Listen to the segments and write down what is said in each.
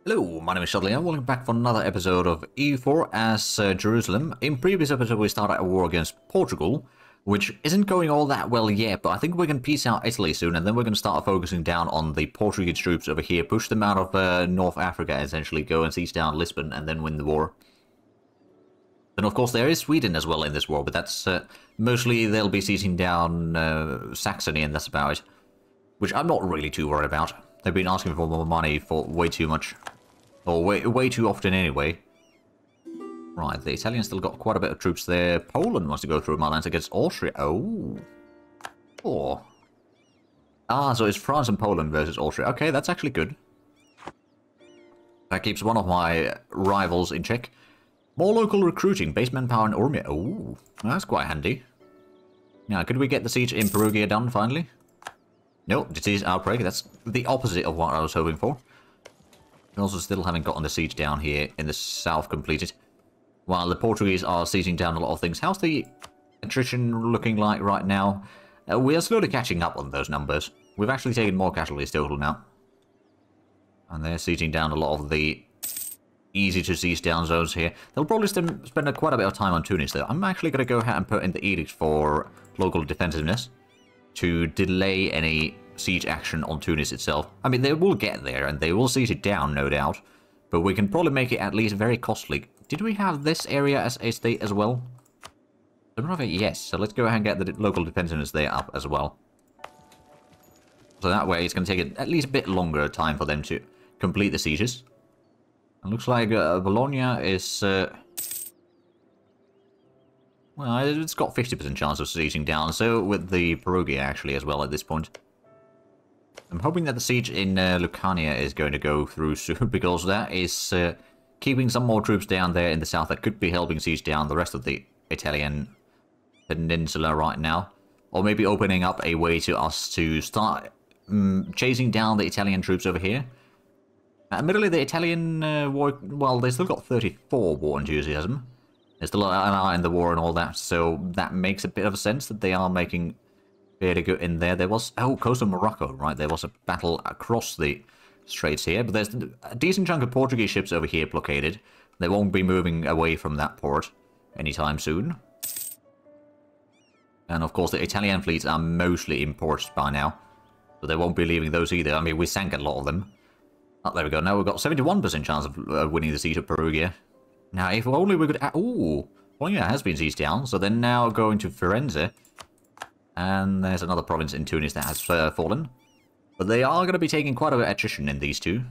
Hello, my name is Shudley and welcome back for another episode of EU4 as Jerusalem. In previous episode we started a war against Portugal, which isn't going all that well yet, but I think we can peace out Italy soon, and then we're going to start focusing down on the Portuguese troops over here, push them out of North Africa, essentially go and seize down Lisbon and then win the war. Then of course there is Sweden as well in this war, but that's mostly they'll be seizing down Saxony and that's about it, which I'm not really too worried about. They've been asking for more money for way too much. Or way too often anyway. Right, the Italians still got quite a bit of troops there. Poland wants to go through my lands against Austria. Oh. Oh. Ah, so it's France and Poland versus Austria. Okay, that's actually good. That keeps one of my rivals in check. More local recruiting, base manpower in Ormia. Oh, that's quite handy. Now, could we get the siege in Perugia done finally? No, disease outbreak. That's the opposite of what I was hoping for. We also still haven't gotten the siege down here in the south completed. While the Portuguese are sieging down a lot of things. How's the attrition looking like right now? We are slowly catching up on those numbers. We've actually taken more casualties total now. And they're sieging down a lot of the easy to siege down zones here. They'll probably spend quite a bit of time on Tunis though. I'm actually going to go ahead and put in the edict for local defensiveness to delay any siege action on Tunis itself. I mean, they will get there and they will siege it down, no doubt. But we can probably make it at least very costly. Did we have this area as a state as well? Yes, so let's go ahead and get the local defensiveness there up as well. So that way it's going to take at least a bit longer time for them to complete the sieges. It looks like Bologna is... well, it's got 50% chance of sieging down, so with the Perugia actually as well at this point. I'm hoping that the siege in Lucania is going to go through soon, because that is keeping some more troops down there in the south that could be helping siege down the rest of the Italian peninsula right now. Or maybe opening up a way to us to start chasing down the Italian troops over here. Admittedly, the Italian war, well, they still got 34 war enthusiasm. They're still an ally in the war and all that, so that makes a bit of a sense that they are making fairly good in there. There was, oh, coast of Morocco, right? There was a battle across the straits here, but there's a decent chunk of Portuguese ships over here blockaded. They won't be moving away from that port anytime soon. And of course, the Italian fleets are mostly in ports by now, so they won't be leaving those either. I mean, we sank a lot of them. Oh, there we go. Now we've got 71% chance of winning the siege of Perugia. Now, if only we could... ooh! Well, yeah, it has been sieged down. So they're now going to Firenze. And there's another province in Tunis that has fallen. But they are going to be taking quite a bit of attrition in these two.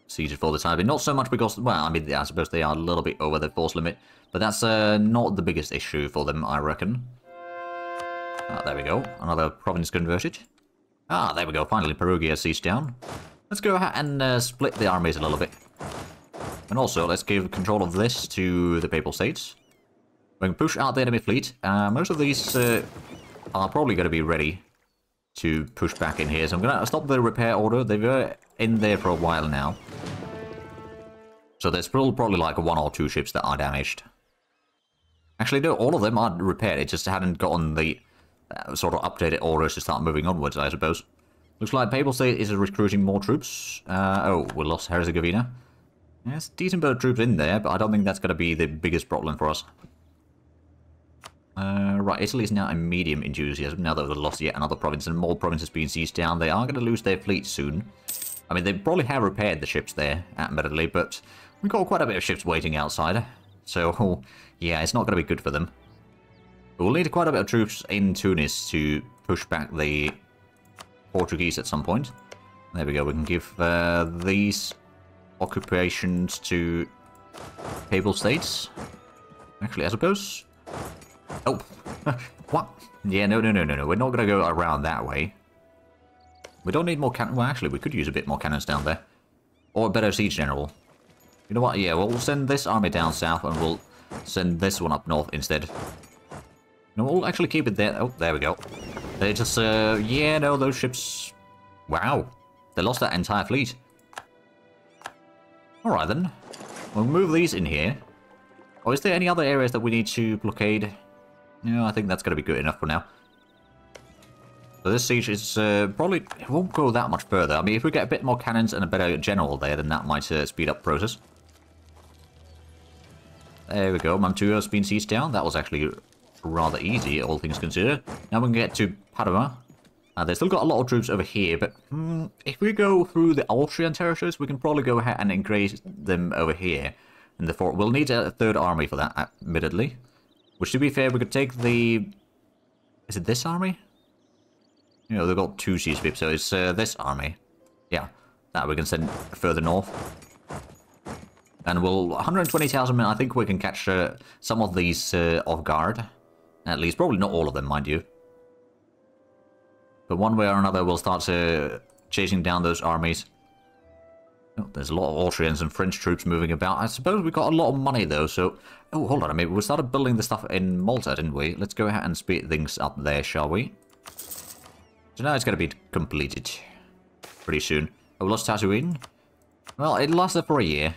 Sieged for the time being. Not so much because... well, I mean, I suppose they are a little bit over the force limit. But that's not the biggest issue for them, I reckon. Ah, there we go. Another province converted. Ah, there we go. Finally, Perugia sieged down. Let's go ahead and split the armies a little bit. And also, let's give control of this to the Papal States. We can push out the enemy fleet. Most of these are probably going to be ready to push back in here. So I'm going to stop the repair order. They've been in there for a while now. So there's still probably like one or two ships that are damaged. Actually, no, all of them are repaired. It just hadn't gotten the sort of updated orders to start moving onwards, I suppose. Looks like Papal State is recruiting more troops. Oh, we lost Herzegovina. There's a decent bit of troops in there, but I don't think that's going to be the biggest problem for us. Right, Italy is now a medium enthusiasm, now that we've lost yet another province and more provinces being seized down. They are going to lose their fleet soon. I mean, they probably have repaired the ships there, admittedly, but we've got quite a bit of ships waiting outside. So, yeah, it's not going to be good for them. But we'll need quite a bit of troops in Tunis to push back the Portuguese at some point. There we go, we can give these occupations to Papal States. Actually, I suppose... oh, what? Yeah, no, we're not going to go around that way. We don't need more cannon. Well, actually, we could use a bit more cannons down there. Or a better siege general. You know what, yeah, we'll send this army down south and we'll send this one up north instead. No, we'll actually keep it there. Oh, there we go. They just, yeah, no, those ships... wow. They lost that entire fleet. Alright then. We'll move these in here. Or is there any other areas that we need to blockade? No, I think that's going to be good enough for now. So this siege is probably... It won't go that much further. I mean, if we get a bit more cannons and a better general there, then that might speed up process. There we go. Mantua's been sieged down. That was actually rather easy, all things considered. Now we can get to Padua. They've still got a lot of troops over here, but if we go through the Austrian territories, we can probably go ahead and engage them over here in the fort. We'll need a third army for that, admittedly. Which, to be fair, we could take the... Is it this army? You know, they've got 2 siege ships, so it's this army. Yeah, that we can send further north. And we'll... 120,000 men, I think we can catch some of these off guard. At least, probably not all of them, mind you. But one way or another, we'll start chasing down those armies. Oh, there's a lot of Austrians and French troops moving about. I suppose we got a lot of money, though, so... Oh, hold on a minute. We started building the stuff in Malta, didn't we? Let's go ahead and speed things up there, shall we? So now it's going to be completed pretty soon. Oh, we lost Tatooine? Well, it lasted for a year.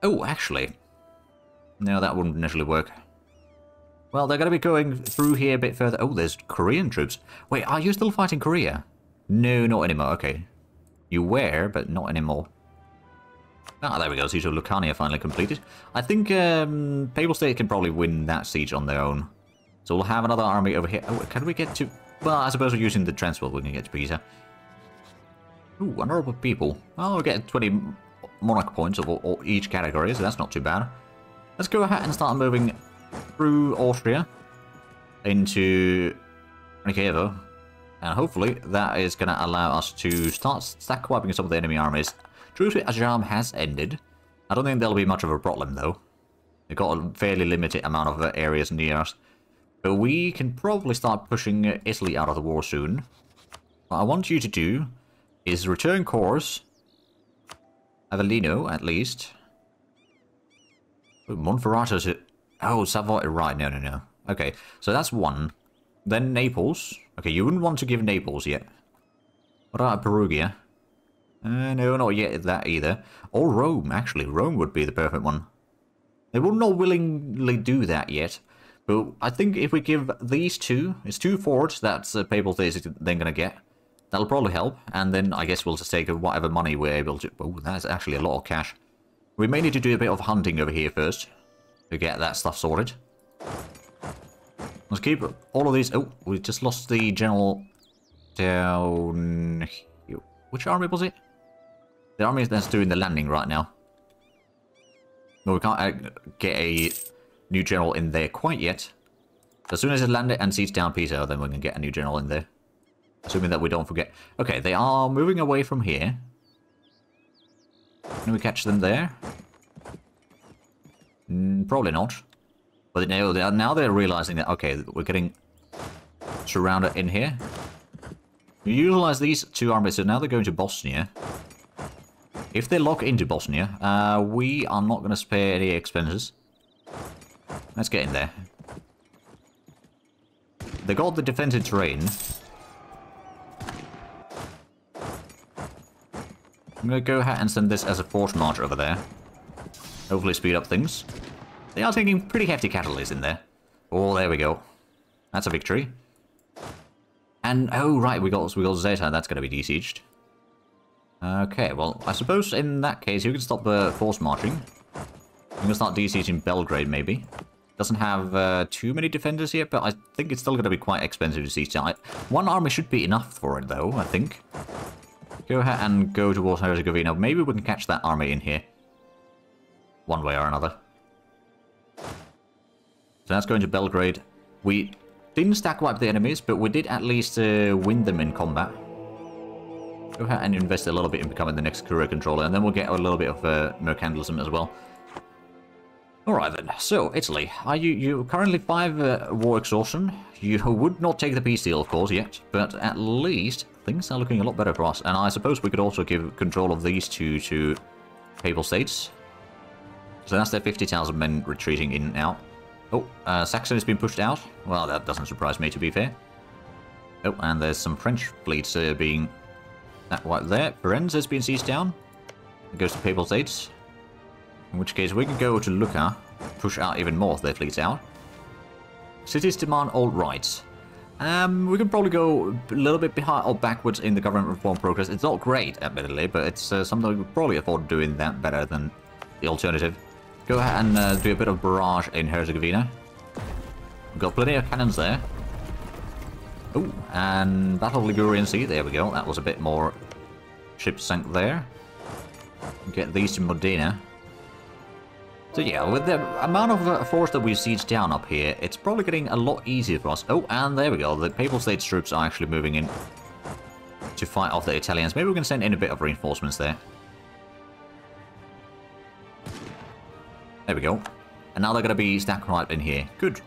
Oh, actually. No, that wouldn't initially work. Well, they're going to be going through here a bit further. Oh, there's Korean troops. Wait, are you still fighting Korea? No, not anymore. Okay. You were, but not anymore. Ah, there we go. Siege of Lucania finally completed. I think Papal State can probably win that siege on their own. So we'll have another army over here. Oh, can we get to... Well, I suppose we're using the transport. We can get to Pisa. Ooh, honorable people. Oh, we'll get 20 monarch points of each category, so that's not too bad. Let's go ahead and start moving through Austria into Kiev, and hopefully that is going to allow us to start stack wiping some of the enemy armies. Truce with Ajam has ended. I don't think there'll be much of a problem though. They've got a fairly limited amount of areas near us, but we can probably start pushing Italy out of the war soon. What I want you to do is return course Avellino at least. Oh, Monferrato's it. Oh, Savoy, right, no. Okay, so that's one. Then Naples. Okay, you wouldn't want to give Naples yet. What about Perugia? No, not yet that either. Or Rome, actually. Rome would be the perfect one. They will not willingly do that yet. But I think if we give these two, it's 2 forts that Papal State is then going to get. That'll probably help. And then I guess we'll just take whatever money we're able to... Oh, that's actually a lot of cash. We may need to do a bit of hunting over here first to get that stuff sorted. Let's keep all of these... Oh, we just lost the general down here. Which army was it? The army that's doing the landing right now. Well, we can't get a new general in there quite yet. As soon as it landed and siege down Pisa, then we can get a new general in there. Assuming that we don't forget. Okay, they are moving away from here. Can we catch them there? Probably not. But now they're realizing that, okay, we're getting surrounded in here. We utilize these 2 armies, so now they're going to Bosnia. If they lock into Bosnia, we are not going to spare any expenses. Let's get in there. They got the defensive terrain. I'm going to go ahead and send this as a force march over there. Hopefully speed up things. They are taking pretty hefty catalysts in there. Oh, there we go. That's a victory. And, oh, right, we got Zeta. That's going to be desieged. Okay, well, I suppose in that case, you can stop the force marching. You can start desieging Belgrade, maybe. Doesn't have too many defenders yet, but I think it's still going to be quite expensive to siege down. 1 army should be enough for it, though, I think. Go ahead and go towards Herzegovina. Maybe we can catch that army in here. One way or another. So that's going to Belgrade. We didn't stack wipe the enemies, but we did at least win them in combat. Go ahead and invest a little bit in becoming the next career controller, and then we'll get a little bit of mercantilism as well. Alright then, so Italy. Are you currently 5 war exhaustion? You would not take the peace deal, of course, yet, but at least things are looking a lot better for us. And I suppose we could also give control of these 2 to Papal States. So that's their 50,000 men retreating in and out. Oh, Saxon has been pushed out. Well, that doesn't surprise me, to be fair. Oh, and there's some French fleets being... That right there. Firenze has been seized down. It goes to Papal States. In which case, we could go to Lucca, push out even more of their fleets out. Cities demand all rights. We can probably go a little bit behind or backwards in the government reform progress. It's not great, admittedly, but it's something we could probably afford doing that better than the alternative. Go ahead and do a bit of barrage in Herzegovina. We've got plenty of cannons there. Oh, and Battle of Ligurian Sea. There we go. That was a bit more ships sank there. Get these to Modena. So yeah, with the amount of force that we've sieged down up here, it's probably getting a lot easier for us. Oh, and there we go. The Papal States troops are actually moving in to fight off the Italians. Maybe we can send in a bit of reinforcements there. There we go. And now they're going to be stacked right in here. Good.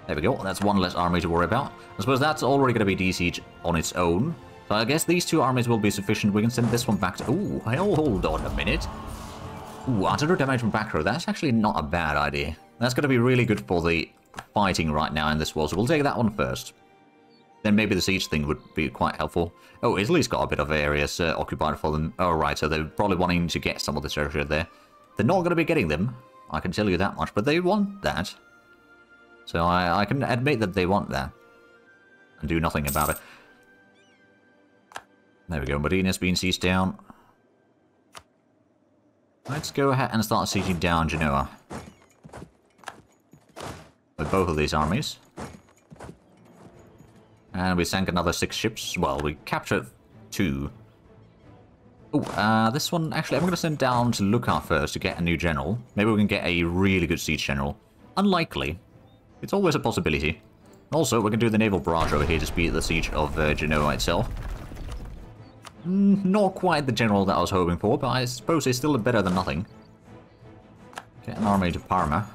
There we go. That's one less army to worry about. I suppose that's already going to be de-sieged on its own. So I guess these two armies will be sufficient. We can send this one back to... Ooh, hold on a minute. Ooh, artillery damage from back row. That's actually not a bad idea. That's going to be really good for the fighting right now in this war. So we'll take that one first. Then maybe the siege thing would be quite helpful. Oh, Italy's got a bit of areas occupied for them. Oh, right, so they're probably wanting to get some of the territory there. They're not going to be getting them, I can tell you that much, but they want that. So I can admit that they want that. And do nothing about it. There we go, Modina's been sieged down. Let's go ahead and start sieging down Genoa. With both of these armies. And we sank another 6 ships. Well, we captured 2. Oh, this one, actually, I'm going to send down to Lucca first to get a new general. Maybe we can get a really good siege general. Unlikely. It's always a possibility. Also, we can do the naval barrage over here to speed the siege of Genoa itself. Not quite the general that I was hoping for, but I suppose it's still better than nothing. Get an army to Parma.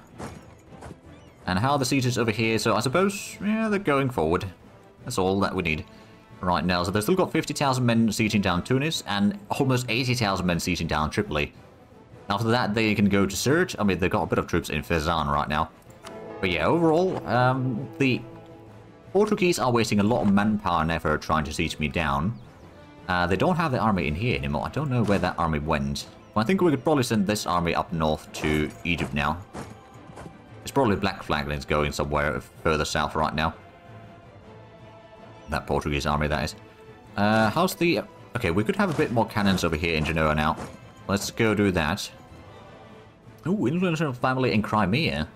And how are the sieges over here? So I suppose, yeah, they're going forward. That's all that we need right now. So they've still got 50,000 men sieging down Tunis and almost 80,000 men sieging down Tripoli. After that, they can go to Serge. I mean, they've got a bit of troops in Fezzan right now. But yeah, overall, the Portuguese are wasting a lot of manpower and effort trying to siege me down. They don't have the army in here anymore. I don't know where that army went. Well, I think we could probably send this army up north to Egypt now. It's probably Black Flag and it's going somewhere further south right now. That Portuguese army, that is. How's the... Okay, we could have a bit more cannons over here in Genoa now. Let's go do that. Ooh, influential family in Crimea.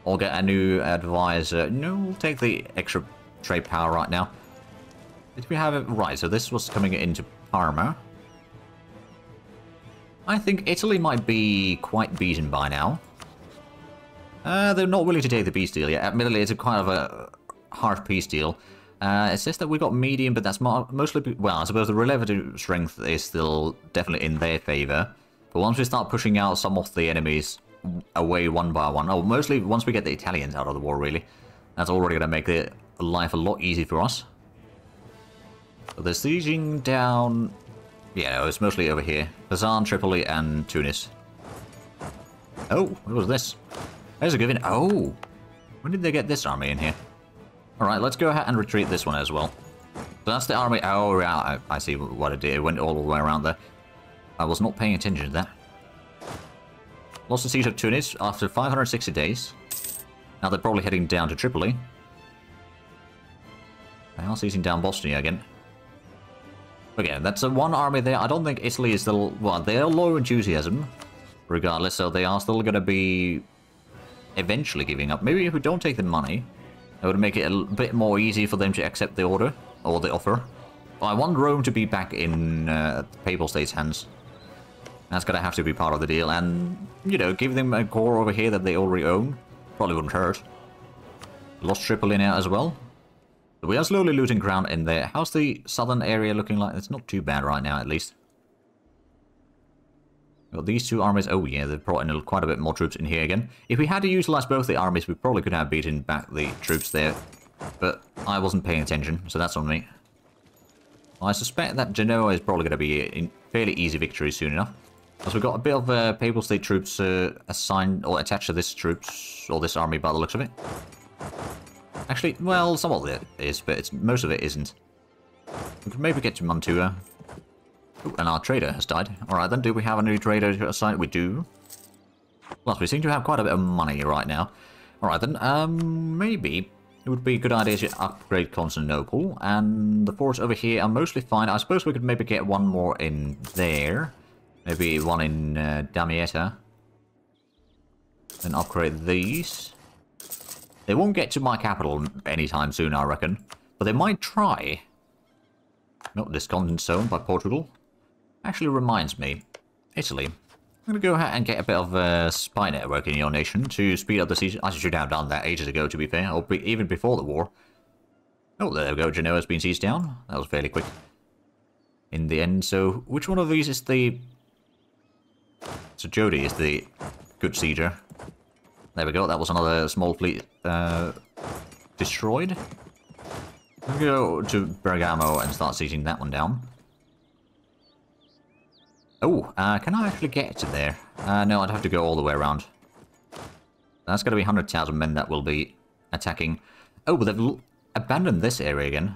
Or get a new advisor. No, we'll take the extra trade power right now. Did we have it? Right, so this was coming into Parma. I think Italy might be quite beaten by now. They're not willing to take the peace deal yet. Admittedly, it's a kind of a hard peace deal. It says that we got medium, but that's mostly... Well, I suppose the relative strength is still definitely in their favor. But once we start pushing out some of the enemies away one by one... Oh, mostly once we get the Italians out of the war, really. That's already going to make the life a lot easier for us. So they're sieging down... Yeah, no, it's mostly over here. Fezzan, Tripoli, and Tunis. Oh, what was this? There's a given... Oh! When did they get this army in here? Alright, let's go ahead and retreat this one as well. So that's the army... Oh, yeah, I see what it did. It went all the way around there. I was not paying attention to that. Lost the siege of Tunis after 560 days. Now they're probably heading down to Tripoli. They are sieging down Bosnia again. Okay, that's one army there. I don't think Italy is still... Well, they're low enthusiasm, regardless, so they are still going to be eventually giving up. Maybe if we don't take the money, it would make it a bit more easy for them to accept the order, or the offer. But I want Rome to be back in the Papal States' hands. That's going to have to be part of the deal, and, you know, give them a core over here that they already own. Probably wouldn't hurt. Lost Tripoli now as well. We are slowly losing ground in there. How's the southern area looking like? It's not too bad right now, at least. Well, these two armies... Oh, yeah, they've brought in quite a bit more troops in here again. If we had to utilize both the armies, we probably could have beaten back the troops there. But I wasn't paying attention, so that's on me. I suspect that Genoa is probably going to be a fairly easy victory soon enough. Because we've got a bit of Papal State troops assigned or attached to this troops, or this army by the looks of it. Actually, well, some of it is, but most of it isn't. We could maybe get to Mantua. Ooh, and our trader has died. Alright then, do we have a new trader to assign? We do. Plus, we seem to have quite a bit of money right now. Alright then, maybe it would be a good idea to upgrade Constantinople, and the forts over here are mostly fine. I suppose we could maybe get one more in there. Maybe one in Damietta. Then upgrade these. They won't get to my capital anytime soon, I reckon. But they might try. Not this continent zone by Portugal. Actually reminds me. Italy. I'm going to go ahead and get a bit of spy network in your nation to speed up the siege. I should have done that ages ago, to be fair. Or even before the war. Oh, there we go. Genoa's been sieged down. That was fairly quick. In the end, so which one of these is the... So Jody is the good sieger. There we go. That was another small fleet destroyed. We'll go to Bergamo and start sieging that one down. Oh, can I actually get to there? No, I'd have to go all the way around. That's going to be 100,000 men that will be attacking. Oh, but they've abandoned this area again.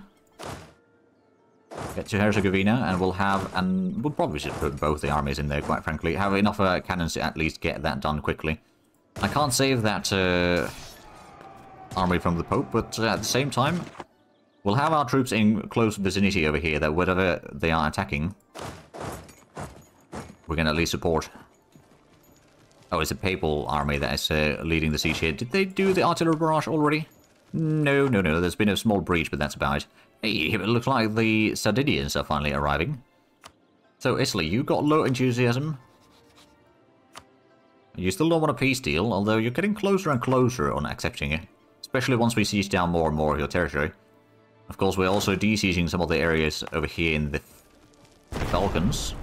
Get to Herzegovina, and we'll have... And we'll probably should put both the armies in there, quite frankly. Have enough cannons to at least get that done quickly. I can't save that army from the Pope, but at the same time, we'll have our troops in close vicinity over here that whatever they are attacking, we can at least support. Oh, it's a papal army that is leading the siege here. Did they do the artillery barrage already? No. There's been a small breach, but that's about it. Hey, it looks like the Sardinians are finally arriving. So, Italy, you got low enthusiasm. You still don't want a peace deal, although you're getting closer and closer on accepting it. Especially once we siege down more and more of your territory. Of course, we're also de-sieging some of the areas over here in the Balkans.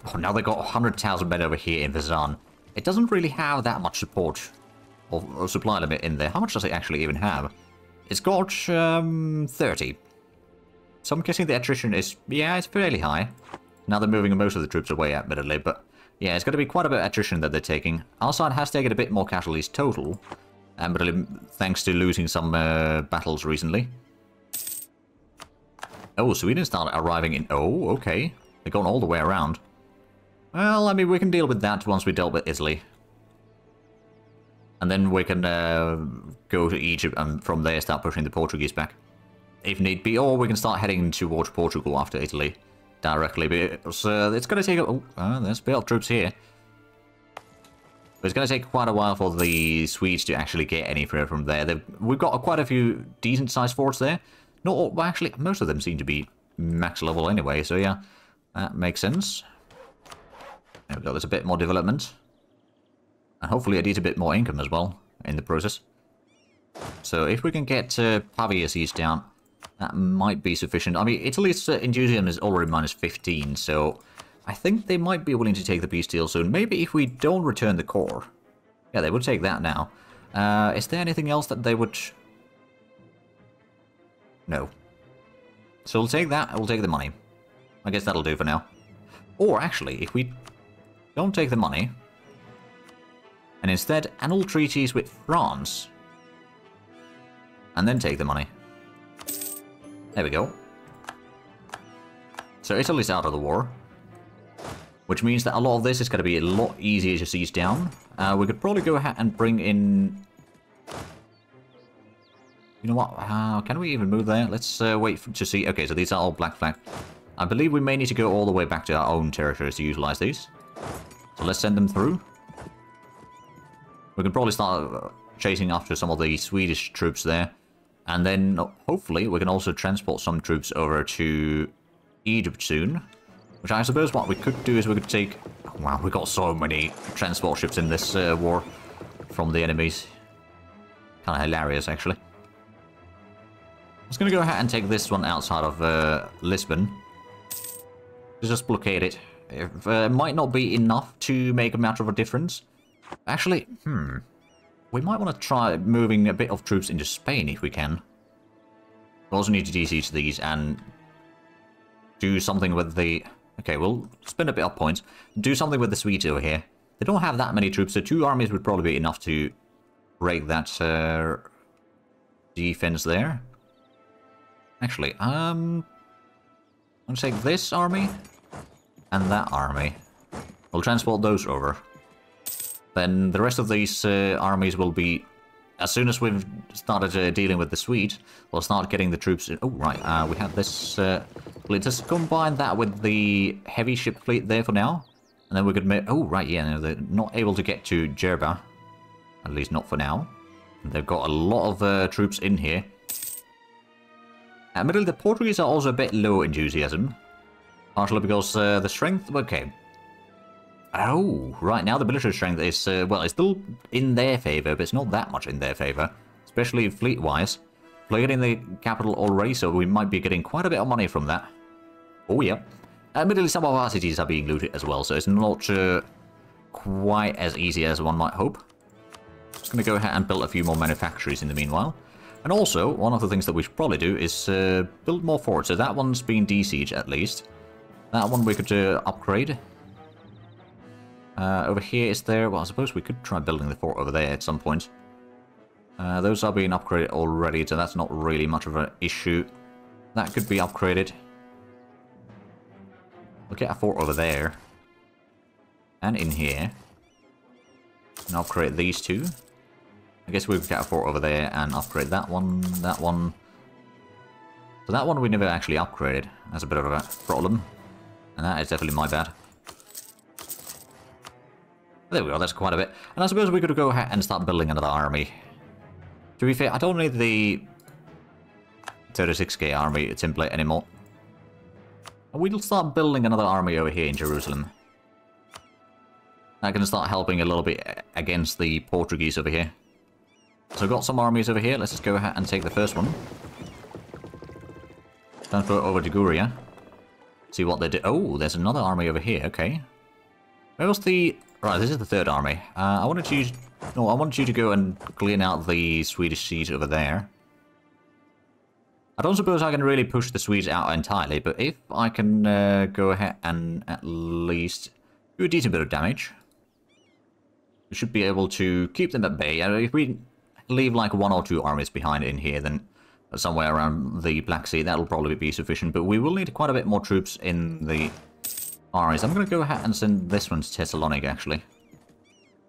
Oh, now they've got 100,000 men over here in Vezan. It doesn't really have that much support or supply limit in there. How much does it actually even have? It's got 30. So I'm guessing the attrition is, yeah, it's fairly high. Now they're moving most of the troops away, admittedly, but yeah, it's going to be quite a bit of attrition that they're taking. Our side has taken a bit more casualties total, admittedly, thanks to losing some battles recently. Oh, Sweden started arriving in... Oh, okay. They're going all the way around. Well, I mean, we can deal with that once we dealt with Italy. And then we can go to Egypt and from there start pushing the Portuguese back. If need be, or we can start heading towards Portugal after Italy directly. Because it's going to take... Oh, there's a bit of troops here. But it's going to take quite a while for the Swedes to actually get any further from there. We've got quite a few decent-sized forts there. Not all, well, actually, most of them seem to be max level anyway, so yeah, that makes sense. There we go, there's a bit more development. And hopefully a decent bit more income as well in the process. So if we can get Pavia siege down, that might be sufficient. I mean, Italy's enthusiasm is already minus 15, so I think they might be willing to take the peace deal soon. Maybe if we don't return the core. Yeah, they would take that now. Is there anything else that they would... No. So we'll take that, we'll take the money. I guess that'll do for now. Or actually, if we don't take the money, and instead annul treaties with France, and then take the money. There we go. So Italy's out of the war, which means that a lot of this is going to be a lot easier to siege down. We could probably go ahead and bring in... You know what? Can we even move there? Let's wait to see. Okay, so these are all black flag. I believe we may need to go all the way back to our own territories to utilize these. So let's send them through. We can probably start chasing after some of the Swedish troops there. And then, hopefully, we can also transport some troops over to Egypt soon. Which I suppose what we could do is we could take... Wow, we got so many transport ships in this war from the enemies. Kind of hilarious, actually. I was going to go ahead and take this one outside of Lisbon. Just blockade it. It might not be enough to make a matter of a difference. Actually, we might want to try moving a bit of troops into Spain if we can. We also need to de-siege these and do something with the... Okay, we'll spend a bit of points. Do something with the Swedes over here. They don't have that many troops, so 2 armies would probably be enough to break that defense there. Actually, I'm going to take this army and that army. We'll transport those over. Then the rest of these armies will be as soon as we've started dealing with the Swedes, we'll start getting the troops in. Oh, right, we have this fleet. Let's combine that with the heavy ship fleet there for now. And then we could make... Oh, right, yeah, no, they're not able to get to Jerba. At least not for now. They've got a lot of troops in here. Admittedly, the Portuguese are also a bit low enthusiasm. Partially because the strength... Okay. Oh, right, now the military strength is... well, it's still in their favour, but it's not that much in their favour. Especially fleet-wise. We're getting the capital already, so we might be getting quite a bit of money from that. Oh, yeah. Admittedly, some of our cities are being looted as well, so it's not quite as easy as one might hope. Just going to go ahead and build a few more manufactories in the meanwhile. And also, one of the things that we should probably do is build more forts. So that one's being de-sieged at least. That one we could upgrade. Over here is there... Well, I suppose we could try building the fort over there at some point. Those are being upgraded already, so that's not really much of an issue. That could be upgraded. We'll get a fort over there. And in here. And upgrade these two. I guess we've got a fort over there and upgrade that one, that one. So that one we never actually upgraded. That's a bit of a problem. And that is definitely my bad. There we go, that's quite a bit. And I suppose we could go ahead and start building another army. To be fair, I don't need the 36k army template anymore. We'll start building another army over here in Jerusalem. That can start helping a little bit against the Portuguese over here. So we've got some armies over here. Let's just go ahead and take the first one. Transfer over to Guria. See what they do. Oh, there's another army over here. Okay. Where was the... Right, this is the third army. I wanted you... No, I wanted you to go and clean out the Swedish siege over there. I don't suppose I can really push the Swedes out entirely, but if I can go ahead and at least do a decent bit of damage, we should be able to keep them at bay. If we leave like one or two armies behind in here, then somewhere around the Black Sea, that'll probably be sufficient. But we will need quite a bit more troops in the armies. I'm going to go ahead and send this one to Thessaloniki, actually,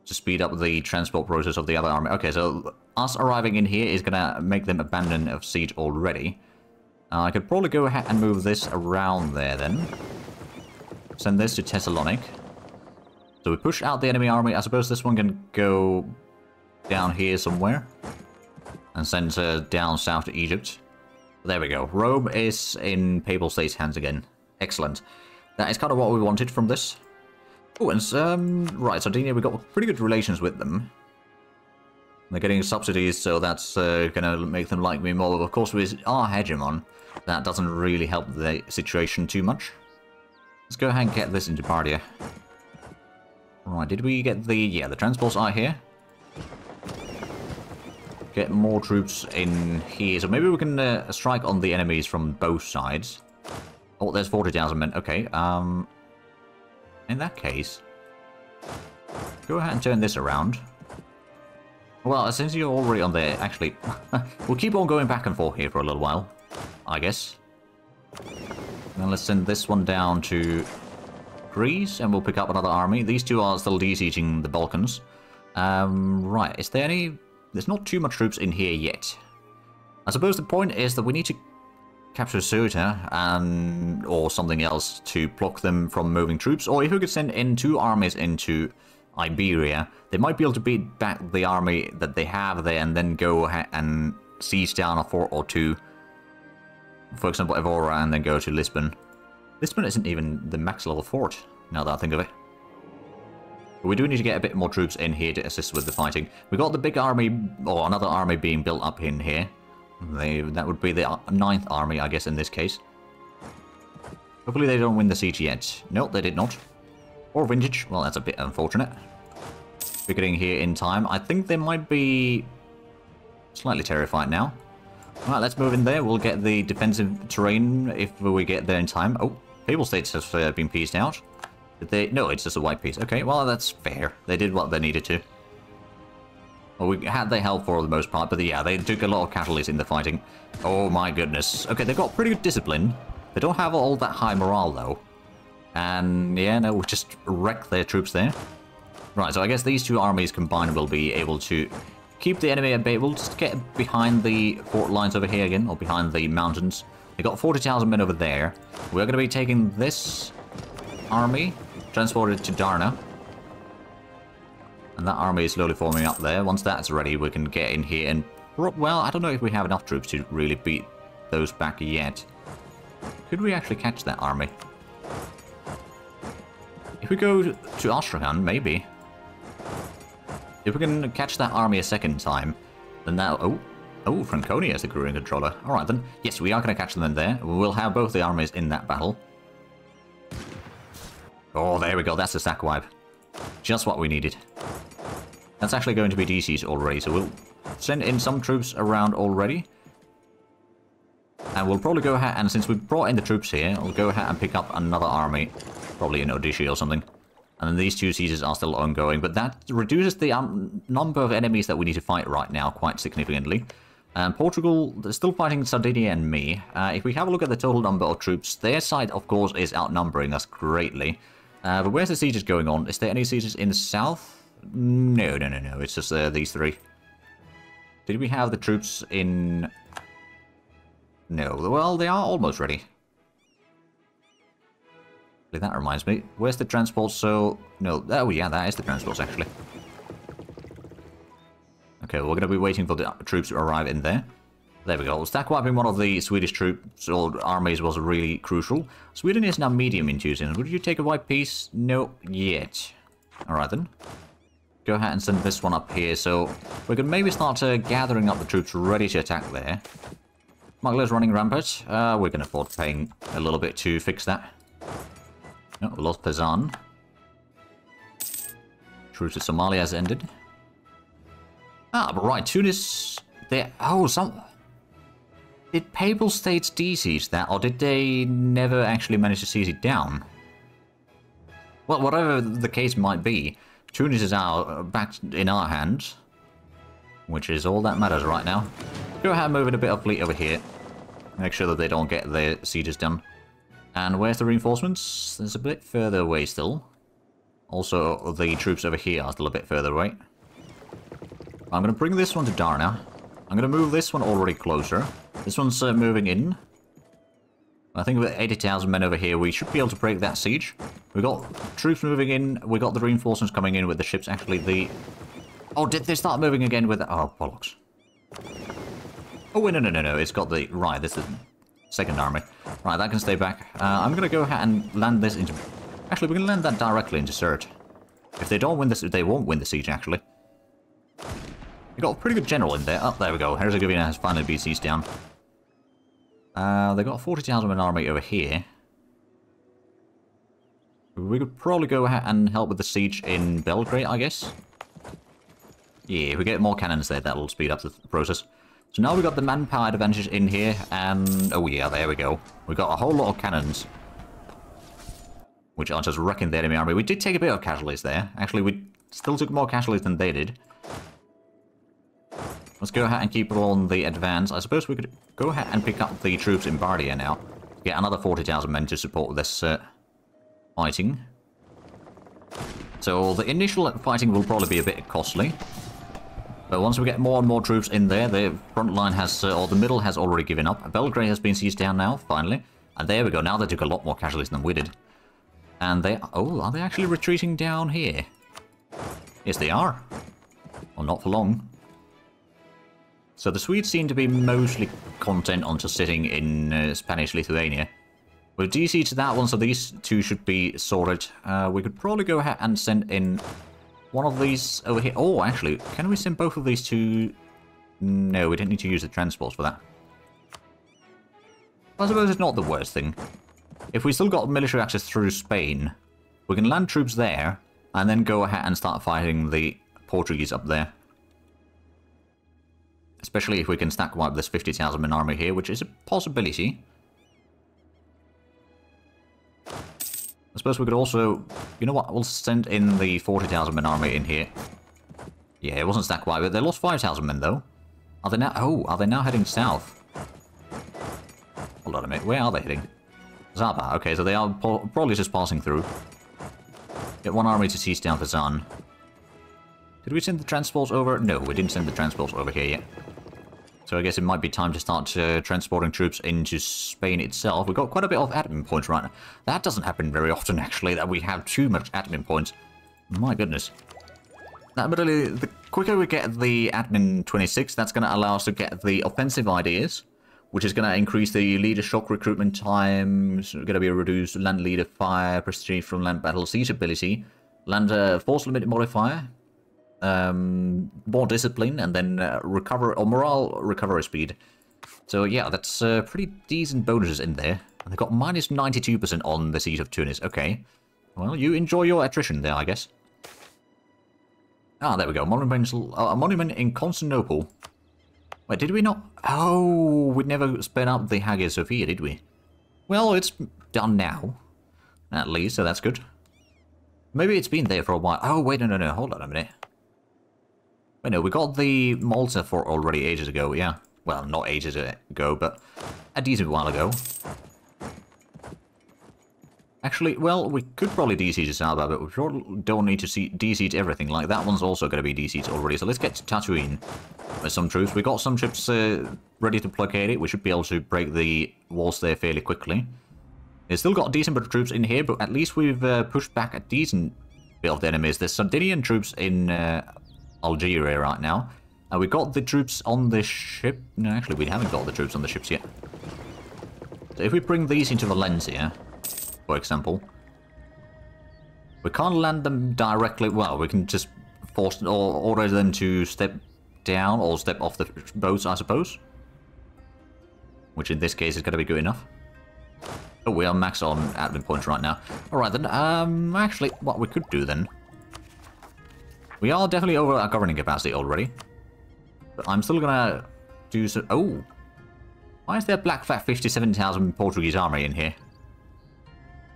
to speed up the transport process of the other army. Okay, so us arriving in here is going to make them abandon of siege already. I could probably go ahead and move this around there then. Send this to Thessaloniki. So we push out the enemy army. I suppose this one can go down here somewhere. And send down south to Egypt. There we go. Rome is in Papal State's hands again. Excellent. That is kind of what we wanted from this. Oh, and right, Sardinia, we've got pretty good relations with them. They're getting subsidies, so that's going to make them like me more. But of course, with our hegemon, that doesn't really help the situation too much. Let's go ahead and get this into Bardia. Right, did we get the... Yeah, the transports are here. Get more troops in here. So maybe we can strike on the enemies from both sides. Oh, there's 40,000 men. Okay, in that case, go ahead and turn this around. Well, since you're already on there, actually, we'll keep on going back and forth here for a little while, I guess. Then let's send this one down to Greece, and we'll pick up another army. These two are still besieging the Balkans. Right, is there any... There's not too much troops in here yet. I suppose the point is that we need to capture Ceuta and or something else to block them from moving troops. Or if we could send in two armies into Iberia, they might be able to beat back the army that they have there and then go ahead and siege down a fort or two. For example, Evora, and then go to Lisbon. Lisbon isn't even the max level fort, now that I think of it. But we do need to get a bit more troops in here to assist with the fighting. We got the big army, or another army being built up in here. That would be the 9th army, I guess, in this case. Hopefully they don't win the siege yet. Nope, they did not. Or vintage. Well, that's a bit unfortunate. We're getting here in time. I think they might be slightly terrified now. Alright, let's move in there. We'll get the defensive terrain if we get there in time. Oh, Papal States has been pieced out. Did they? No, it's just a white piece. Okay, well, that's fair. They did what they needed to. Well, we had their help for the most part, but yeah, they took a lot of casualties in the fighting. Oh my goodness. Okay, they've got pretty good discipline. They don't have all that high morale, though. And yeah, no, we just wrecked their troops there. Right, so I guess these two armies combined will be able to keep the enemy at bay. We'll just get behind the fort lines over here again, or behind the mountains. They got 40,000 men over there. We're going to be taking this army, transported to Darna. And that army is slowly forming up there. Once that's ready, we can get in here and... Well, I don't know if we have enough troops to really beat those back yet. Could we actually catch that army? If we go to Astrakhan, maybe. If we can catch that army a second time, then that... Oh, Franconia is the Korean controller. Alright then. Yes, we are going to catch them in there. We'll have both the armies in that battle. Oh, there we go. That's the sack wipe. Just what we needed. That's actually going to be DCs already, so we'll send in some troops around already. And we'll probably go ahead, and since we've brought in the troops here, we'll go ahead and pick up another army. Probably in Odisha or something. And then these two sieges are still ongoing, but that reduces the number of enemies that we need to fight right now quite significantly. Portugal is still fighting Sardinia and me. If we have a look at the total number of troops, their side, of course, is outnumbering us greatly. But where's the sieges going on? Is there any sieges in the south? No. It's just these three. Did we have the troops in... No. Well, they are almost ready. That reminds me. Where's the transport? So... No. Oh, yeah, that is the transports, actually. Okay, we're going to be waiting for the troops to arrive in there. There we go. Stack wiping one of the Swedish troops or armies was really crucial. Sweden is now medium enthusiasm. Would you take a white piece? No, yet. Alright then. Go ahead and send this one up here, so we can maybe start gathering up the troops ready to attack there. Smuggler's running rampant. We can afford paying a little bit to fix that. No, we lost Pezan. Truce with Somalia has ended. Ah, but right, Tunis... They... Oh, some... Did Papal States de-siege that, or did they never actually manage to seize it down? Well, whatever the case might be, Tunis is back in our hands. Which is all that matters right now. Go ahead and move in a bit of fleet over here. Make sure that they don't get their sieges done. And where's the reinforcements? There's a bit further away still. Also, the troops over here are still a bit further away. I'm going to bring this one to Darna. I'm going to move this one already closer. This one's moving in. I think with 80,000 men over here, we should be able to break that siege. We got troops moving in. We got the reinforcements coming in with the ships. Actually, the... Oh, did they start moving again with... Oh, bollocks. Oh, wait, no. It's got the... Right, this is... Second army. Right, that can stay back. I'm going to go ahead and land this into... Actually, we can land that directly into Sirte. If they don't win this, they won't win the siege, actually. We got a pretty good general in there. Oh, there we go. Herzegovina has finally been seized down. They got a 40,000 man army over here. We could probably go ahead and help with the siege in Belgrade, I guess. Yeah, if we get more cannons there, that'll speed up the process. So now we got the manpower advantage in here, and... Oh yeah, there we go. We got a whole lot of cannons. Which are just wrecking the enemy army. We did take a bit of casualties there. Actually, we still took more casualties than they did. Let's go ahead and keep on the advance. I suppose we could go ahead and pick up the troops in Bardia now. Get another 40,000 men to support this fighting. So the initial fighting will probably be a bit costly. But once we get more and more troops in there, the front line has, or the middle has already given up. Belgrade has been seized down now, finally. And there we go, now they took a lot more casualties than we did. And they, oh, are they actually retreating down here? Yes, they are. Well, not for long. So the Swedes seem to be mostly content on just sitting in Spanish Lithuania. We'll DC to that one, so these two should be sorted. We could probably go ahead and send in one of these over here. Oh, actually, can we send both of these to... No, we didn't need to use the transports for that. I suppose it's not the worst thing. If we still got military access through Spain, we can land troops there, and then go ahead and start fighting the Portuguese up there. Especially if we can stack wipe this 50,000 man army here, which is a possibility. I suppose we could also... You know what? We'll send in the 40,000 man army in here. Yeah, it wasn't stack wipe, but they lost 5,000 men though. Are they now... Oh, are they now heading south? Hold on a minute. Where are they heading? Zaba. Okay, so they are probably just passing through. Get one army to seize down Kazan. Did we send the transports over? No, we didn't send the transports over here yet. So I guess it might be time to start transporting troops into Spain itself. We've got quite a bit of admin points right now. That doesn't happen very often, actually, that we have too much admin points. My goodness. But really, the quicker we get the admin 26, that's going to allow us to get the offensive ideas, which is going to increase the leader shock recruitment time. It's going to be a reduced land leader fire, prestige from land battle, siege ability, land force limit modifier, more discipline, and then recover or morale recovery speed. So yeah, that's pretty decent bonuses in there. And they've got minus 92% on the siege of Tunis. Okay, well, you enjoy your attrition there, I guess. Ah, there we go. Monument in Constantinople. Wait, did we not? Oh, we never sped up the Hagia Sophia, did we? Well, it's done now, at least, so that's good. Maybe it's been there for a while. Oh, wait, no, hold on a minute. Wait, no, we got the Malta fort already ages ago, yeah. Well, not ages ago, but a decent while ago. Actually, well, we could probably de-siege Alba, but we probably don't need to de-siege everything. Like, that one's also going to be de-sieged already. So let's get to Tatooine with some troops. We got some ships ready to blockade it. We should be able to break the walls there fairly quickly. We've still got a decent bit of troops in here, but at least we've pushed back a decent bit of the enemies. There's Sardinian troops in Algeria right now. We got the troops on the ship. No, actually, we haven't got the troops on the ships yet. So if we bring these into Valencia, for example, we can't land them directly. Well, we can just force or order them to step down or step off the boats, I suppose. Which in this case is going to be good enough. Oh, we are maxed on admin points right now. Alright then, actually, what we could do then. We are definitely over our governing capacity already. But I'm still gonna do some... Oh! Why is there black fat 57,000 Portuguese army in here?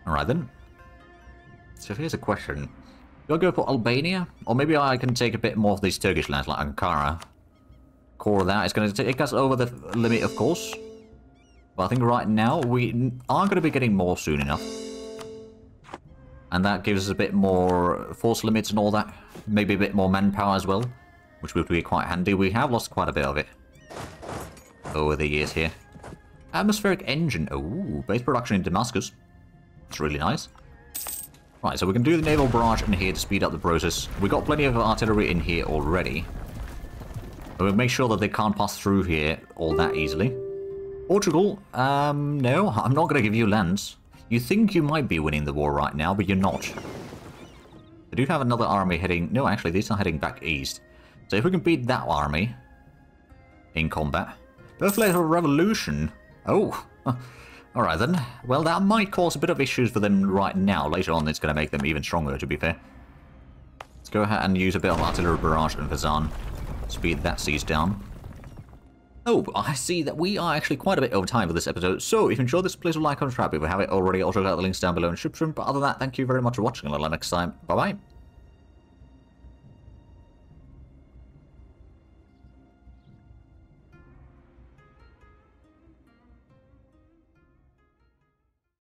Alright then. So here's a question. Do I go for Albania? Or maybe I can take a bit more of these Turkish lands like Ankara. Core that. It's going to take us over the limit, of course. But I think right now we are going to be getting more soon enough. And that gives us a bit more force limits and all that. Maybe a bit more manpower as well. Which would be quite handy. We have lost quite a bit of it over the years here. Atmospheric engine. Oh, base production in Damascus. It's really nice. Right, so we can do the naval barrage in here to speed up the process. We got plenty of artillery in here already. But we'll make sure that they can't pass through here all that easily. Portugal, no, I'm not going to give you lands. You think you might be winning the war right now, but you're not. They do have another army heading... No, actually, these are heading back east. So if we can beat that army in combat... Birthplace of a revolution. Oh, alright then. Well, that might cause a bit of issues for them right now. Later on, it's going to make them even stronger, to be fair. Let's go ahead and use a bit of artillery barrage in Kazan. Speed that siege down. Oh, I see that we are actually quite a bit over time for this episode. So, if you enjoyed this, please like and subscribe if you haven't already. Also, got the links down below in the description. But other than that, thank you very much for watching. Until next time, bye-bye.